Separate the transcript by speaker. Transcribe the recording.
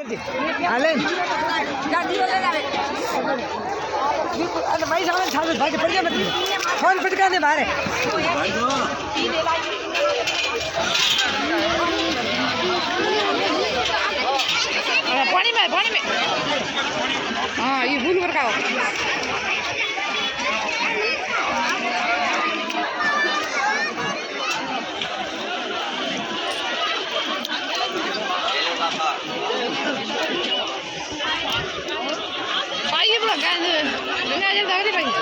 Speaker 1: आले भाई सामान छाड़ भाई पड़ गया फोन पिटका दे बाहर
Speaker 2: पानी में हाँ ये भूल कर का भाई ये बड़ा क्या है भाई